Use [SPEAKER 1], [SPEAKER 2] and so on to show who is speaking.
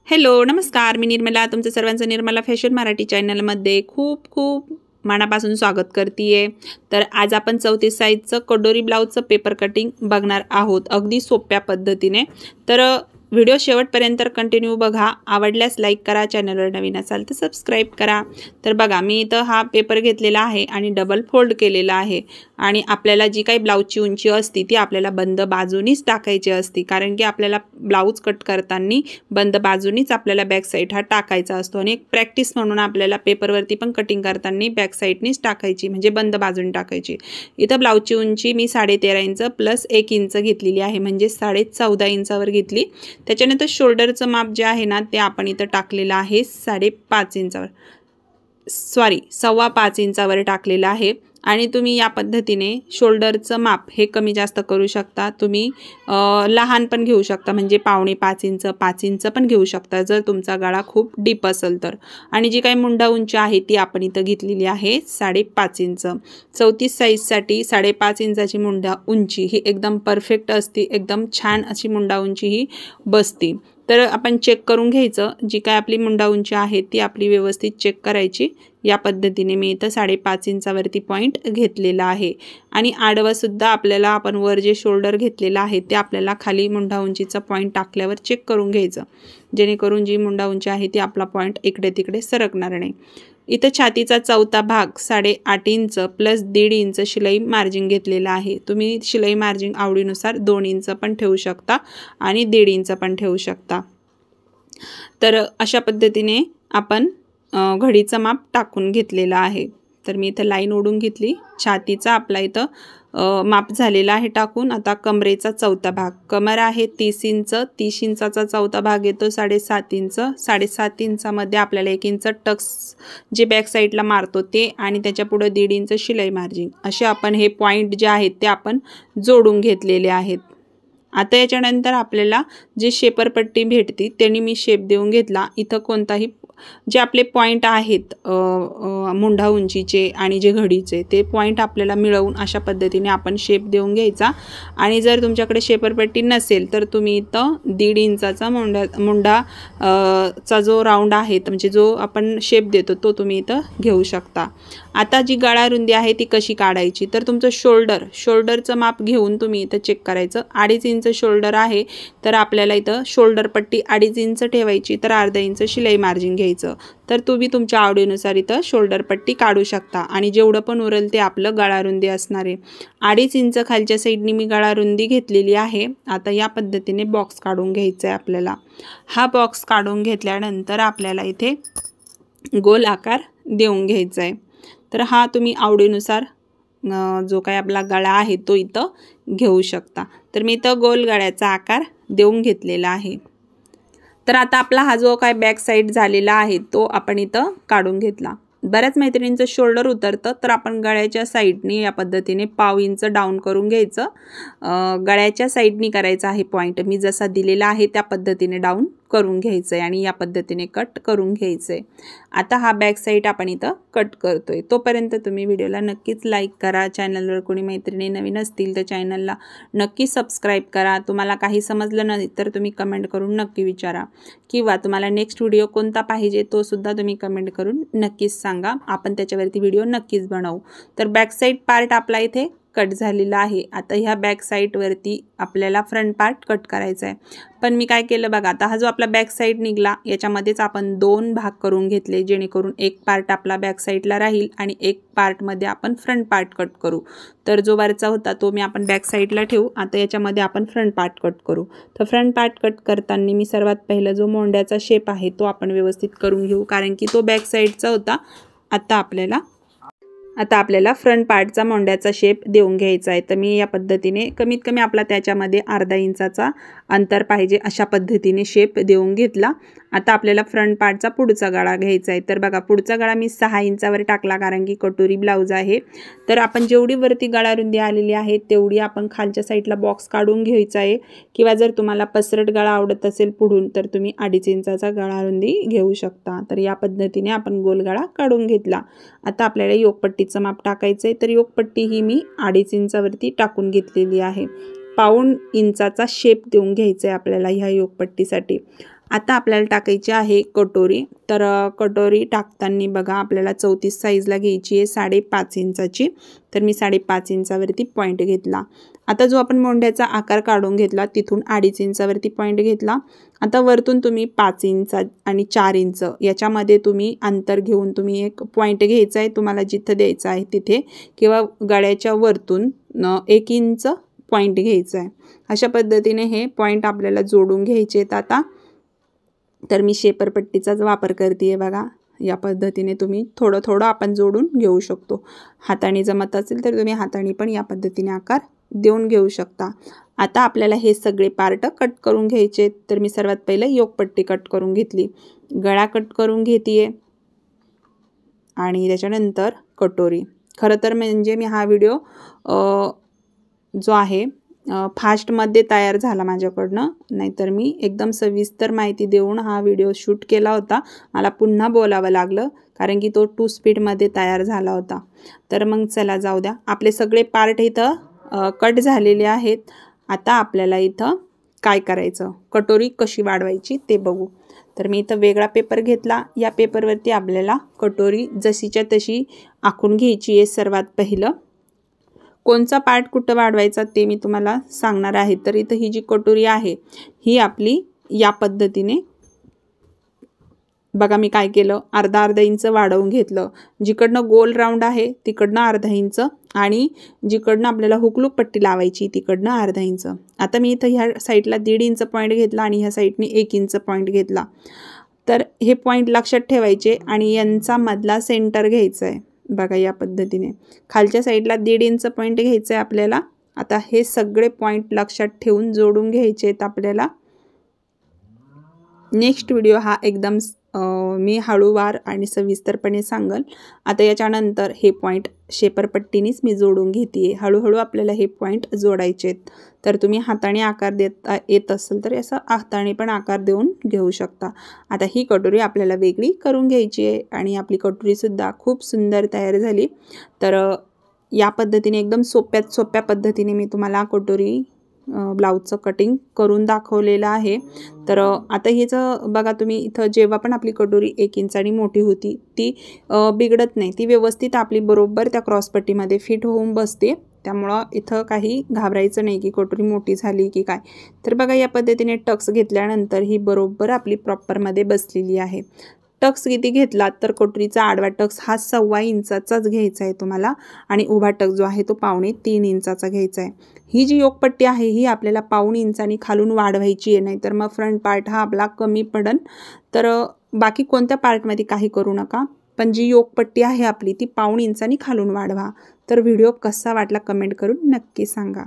[SPEAKER 1] Hello नमस्कार, मी निर्मला तुमचं सर्वांचं निर्मला फॅशन मराठी चॅनलमध्ये खूप खूप मनापासून स्वागत करते। तर आज आपण 34 साईजचं कटोरी ब्लाउजचं पेपर कटिंग बघणार आहोत अगदी सोप्या पद्धतीने। तर व्हिडिओ शेवटपर्यंत कंटिन्यू बघा, आवडल्यास लाईक करा, चॅनलवर नवीन असाल तर सबस्क्राइब करा। तर बघा मी इथं हा पेपर घेतलेला आहे आणि डबल फोल्ड केलेला आहे आणि आपल्याला जी काही ब्लाउजची उंची असते ती आपल्याला बंद बाजूनीच टाकायची असते, कारण की आपल्याला ब्लाउज कट करताना बंद बाजूनीच आपल्याला बॅक साईड हा टाकायचा असतो आणि एक प्रॅक्टिस म्हणून आपल्याला पेपरवरती पण कटिंग करताना बॅक साईडनीच टाकायची, म्हणजे बंद बाजूने टाकायची। इथं ब्लाउजची उंची मी 13.5 इंच प्लस 1 इंच घेतलेली आहे, म्हणजे 14.5 इंचावर घेतली। त्याच्यानंतर शोल्डरचं माप जे आहे ना ते आपण इथं टाकलेलं आहे 5.5 इंचावर, सॉरी 5.25 इंचावर टाकलेलं आहे। आणि तुम्ही या पद्धतीने शोल्डरचं माप हे कमी जास्त करू शकता, तुम्ही लहान पण घेऊ शकता, म्हणजे 5.25 इंच 5 इंच पण घेऊ शकता जर तुमचा गळा खूप डीप असेल तर। आणि जी काही मुंडा उंची आहे ती आपण इथं घेतलेली आहे 5.5 इंच। 34 साईजसाठी 5.5 इंचाची मुंडा उंची ही एकदम परफेक्ट असते, एकदम छान अशी मुंडा उंची ही बसते। तर आपण चेक करून घ्यायचं, जी काय आपली मुंडा उंची आहे ती आपली व्यवस्थित चेक करायची। या पद्धतीने मी इथं 5.5 इंचावरती पॉईंट घेतलेला आहे आणि आडवा सुद्धा आपल्याला आपण वर जे शोल्डर घेतलेला आहे ते आपल्याला खाली मुंडा उंचीचा पॉईंट टाकल्यावर चेक करून घ्यायचं, जेणेकरून जी मुंडा उंची आहे ती आपला पॉईंट इकडे तिकडे सरकणार नाही। इथं छातीचा चौथा भाग 8.5 इंच प्लस 1.5 इंच शिलाई मार्जिन घेतलेला आहे। तुम्ही शिलाई मार्जिन आवडीनुसार 2 इंच पण ठेवू शकता आणि 1.5 इंच पण ठेवू शकता। तर अशा पद्धतीने आपण घडीचं माप टाकून घेतलेलं आहे। तर मी इथं लाईन ओढून घेतली, छातीचा आपला इथं माप झालेला आहे टाकून। आता कमरेचा चौथा भाग, कमर आहे 30 इंच, 30 इंचाचा चौथा भाग येतो 7.5 इंच। 7.5 इंचामध्ये आपल्याला 1 इंच टक्स जे बॅक साईडला मारतो ते आणि त्याच्या पुढे 1.5 इंच शिलाई मार्जिन, असे आपण हे पॉईंट जे आहेत ते आपण जोडून घेतलेले आहेत। आता याच्यानंतर आपल्याला जे शेपरपट्टी भेटते त्यांनी मी शेप देऊन घेतला। इथं कोणताही जे आपले पॉईंट आहेत मुंडा उंचीचे आणि जे घडीचे ते पॉईंट आपल्याला मिळवून अशा पद्धतीने आपण शेप देऊन घ्यायचा। आणि जर तुमच्याकडे शेपरपट्टी नसेल तर तुम्ही इथं 1.5 इंचाचा मुंडा चा जो राऊंड आहे, म्हणजे जो आपण शेप देतो तो तुम्ही इथं घेऊ शकता। आता जी गळा रुंदी आहे ती कशी काढायची, तर तुमचं शोल्डरचं माप घेऊन तुम्ही इथं चेक करायचं। 2.5 इंच शोल्डर आहे तर आपल्याला इथं शोल्डर पट्टी 2.5 इंच ठेवायची, तर अर्धा इंच शिलाई मार्जिन घ्यायचं। तर तुम्ही तुमच्या आवडीनुसार इथं शोल्डर पट्टी काढू शकता आणि जेवढं पण उरेल ते आपलं गळा रुंदी असणार आहे। 2.5 इंच खालच्या साईडनी मी गळा रुंदी घेतलेली आहे। आता या पद्धतीने बॉक्स काढून घ्यायचा आहे आपल्याला। हा बॉक्स काढून घेतल्यानंतर आपल्याला इथे गोल आकार देऊन घ्यायचा आहे। तर हा तुम्ही आवडीनुसार जो काही आपला गळा आहे तो इथं घेऊ शकता। तर मी इथं गोल गळ्याचा आकार देऊन घेतलेला आहे। तर आता आपला हा जो काय बॅक साईड झालेला आहे तो आपण इथं काढून घेतला। बऱ्याच मैत्रिणींचं शोल्डर उतरतं तर आपण गळ्याच्या साईडनी या पद्धतीने 1.5 इंच डाऊन करून घ्यायचं। गळ्याच्या साईडनी करायचा आहे पॉईंट, मी जसा दिलेला आहे त्या पद्धतीने डाऊन करून घ्यायचं आहे आणि या पद्धतीने कट करून घ्यायचं आहे। आता हा बॅक साईड आपण इथं कट करतोय, तोपर्यंत तुम्ही व्हिडिओला नक्कीच लाईक करा। चॅनलवर कोणी मैत्रिणी नवीन असतील तर चॅनलला नक्की सबस्क्राईब करा। तुम्हाला काही समजलं नाही तर तुम्ही कमेंट करून नक्की विचारा, किंवा तुम्हाला नेक्स्ट व्हिडिओ कोणता पाहिजे तो सुद्धा तुम्ही कमेंट करून नक्कीच सांगा, आपण त्याच्यावरती व्हिडिओ नक्कीच बनवू। तर बॅक साईड पार्ट आपला इथे कट झालेला आहे। आता ह्या बॅक साईडवरती आपल्याला फ्रंट पार्ट कट करायचा आहे। पण मी काय केलं बघा, आता हा जो आपला बॅक साईड निघला याच्यामध्येच आपण 2 भाग करून घेतले, जेणेकरून एक पार्ट आपला बॅक साईडला राहील आणि एक पार्टमध्ये आपण फ्रंट पार्ट कट करू। तर जो वरचा होता तो मी आपण बॅक साईडला ठेवू, आता याच्यामध्ये आपण फ्रंट पार्ट कट करू। तर फ्रंट पार्ट कट करताना मी सर्वात पहिला जो मोंड्याचा शेप आहे तो आपण व्यवस्थित करून घेऊ, कारण की तो बॅक साईडचा होता। आता आपल्याला फ्रंट पार्टचा मोंड्याचा शेप देऊन घ्यायचा आहे। तर मी या पद्धतीने कमीत कमी आपला त्याच्यामध्ये अर्धा इंचाचा अंतर पाहिजे अशा पद्धतीने शेप देऊन घेतला। आता आपल्याला फ्रंट पार्टचा पुढचा गळा घ्यायचा आहे। तर बघा पुढचा गळा मी 6 इंचावर टाकला, कारण की कटोरी ब्लाउज आहे। तर आपण जेवढी वरती गळा रुंदी आलेली आहे तेवढी आपण खालच्या साईडला बॉक्स काढून घ्यायचा आहे, किंवा जर तुम्हाला पसरट गळा आवडत असेल पुढून तर तुम्ही 2.5 इंचाचा गळा रुंदी घेऊ शकता। तर या पद्धतीने आपण गोल गळा काढून घेतला। आता आपल्याला योकपट्टीचं माप टाकायचं आहे, तर योकपट्टी ही मी 2.5 इंचावरती टाकून घेतलेली आहे। 1.5 इंचाचा शेप देऊन घ्यायचा आहे आपल्याला ह्या योकपट्टीसाठी। आता आपल्याला टाकायची आहे कटोरी। तर कटोरी टाकताना बघा आपल्याला 34 साईजला घ्यायची आहे 5.5 इंचाची। तर मी 5.5 इंचावरती पॉईंट घेतला। आता जो आपण मोंड्याचा आकार काढून घेतला तिथून 2.5 इंचावरती पॉईंट घेतला। आता वरतून तुम्ही 5 इंच आणि 4 इंच याच्यामध्ये तुम्ही अंतर घेऊन तुम्ही एक पॉईंट घ्यायचा आहे तुम्हाला जिथे द्यायचा आहे तिथे, किंवा गळ्याच्या वरतून 1 इंच पॉईंट घ्यायचा आहे। अशा पद्धतीने हे पॉईंट आपल्याला जोडून घ्यायचे आहेत। आता तर मी शेपर पट्टीचाच वापर करते बघा। या पद्धतीने तुम्ही थोडं थोडं आपण जोडून घेऊ शकतो। हाताने जमत असेल तर तुम्ही हाताने पण या पद्धतीने आकार देऊन घेऊ शकता। आता आपल्याला हे सगळे पार्ट कट करून घ्यायचे। तर मी सर्वात पहिले योकपट्टी कट करून घेतली, गळा कट करून घेतीये आणि त्याच्यानंतर कटोरी। खरं तर म्हणजे मी हा व्हिडिओ जो आहे फास्टमध्ये तयार झाला माझ्याकडनं, नाहीतर मी एकदम सविस्तर माहिती देऊन हा व्हिडिओ शूट केला होता। मला पुन्हा बोलावं लागलं कारण की तो 2 स्पीडमध्ये तयार झाला होता। तर मग चला जाऊ द्या, आपले सगळे पार्ट इथं कट झालेले आहेत। आता आपल्याला इथं काय करायचं, कटोरी कशी वाढवायची ते बघू। तर मी इथं वेगळा पेपर घेतला। या पेपरवरती आपल्याला कटोरी जशीच्या तशी आखून घ्यायची आहे। सर्वात पहिलं कोणचा पार्ट कुठं वाढवायचा ते मी तुम्हाला सांगणार आहे। तर इथं ही जी कटोरी आहे ही आपली या पद्धतीने बघा मी काय केलं, अर्धा इंच वाढवून घेतलं। जिकडनं गोल राऊंड आहे तिकडनं अर्धा इंच आणि जिकडनं आपल्याला हुकलूक पट्टी लावायची तिकडनं अर्धा इंच। आता मी इथं ह्या साईडला 1.5 इंच पॉईंट घेतला आणि ह्या साईडने 1 इंच पॉईंट घेतला। तर हे पॉईंट लक्षात ठेवायचे आणि यांचा मधला सेंटर घ्यायचा आहे बघा या पद्धतीने। खालच्या साईडला 1.5 इंच पॉईंट घ्यायचा आहे आपल्याला। आता हे सगळे पॉईंट लक्षात ठेवून जोडून घ्यायचे आहेत आपल्याला। नेक्स्ट व्हिडिओ हा एकदम मी हळूवार आणि सविस्तरपणे सांगल। आता याच्यानंतर हे पॉईंट शेपर पट्टीनेच मी जोडून घेते। हळूहळू आपल्याला हे पॉईंट जोडायचे आहेत। तर तुम्ही हाताने आकार देता येत असेल तर असं हाताने पण आकार देऊन घेऊ शकता। आता ही कटोरी आपल्याला वेगळी करून घ्यायची आहे आणि आपली कटोरीसुद्धा खूप सुंदर तयार झाली। तर या पद्धतीने एकदम सोप्या पद्धतीने मी तुम्हाला कटोरी ब्लाउजचं कटिंग करून दाखवलेलं आहे। तर आता हिचं बघा तुम्ही इथं जेव्हा पण आपली कटोरी 1 इंचानी मोठी होती ती बिघडत नाही, ती व्यवस्थित आपली बरोबर त्या क्रॉसपट्टीमध्ये फिट होऊन बसते। त्यामुळं इथं काही घाबरायचं नाही की कटोरी मोठी झाली की काय। तर बघा या पद्धतीने टक्स घेतल्यानंतर ही बरोबर आपली प्रॉपरमध्ये बसलेली आहे। टक्स किती घेतला तर कटोरीचा आडवा टक्स हा 1.25 इंचाचाच घ्यायचा आहे तुम्हाला आणि उभा टक्स जो आहे तो 2.25 इंचाचा घ्यायचा आहे। ही जी योकपट्टी आहे ही आपल्याला 2.25 इंचानी खालून वाढवायची आहे, नाहीतर मग फ्रंट पार्ट हा आपला कमी पडन। तर बाकी कोणत्या पार्टमध्ये काही करू नका, पण जी योकपट्टी आहे आपली ती 2.25 इंचानी खालून वाढवा। तर व्हिडिओ कसा वाटला कमेंट करून नक्की सांगा।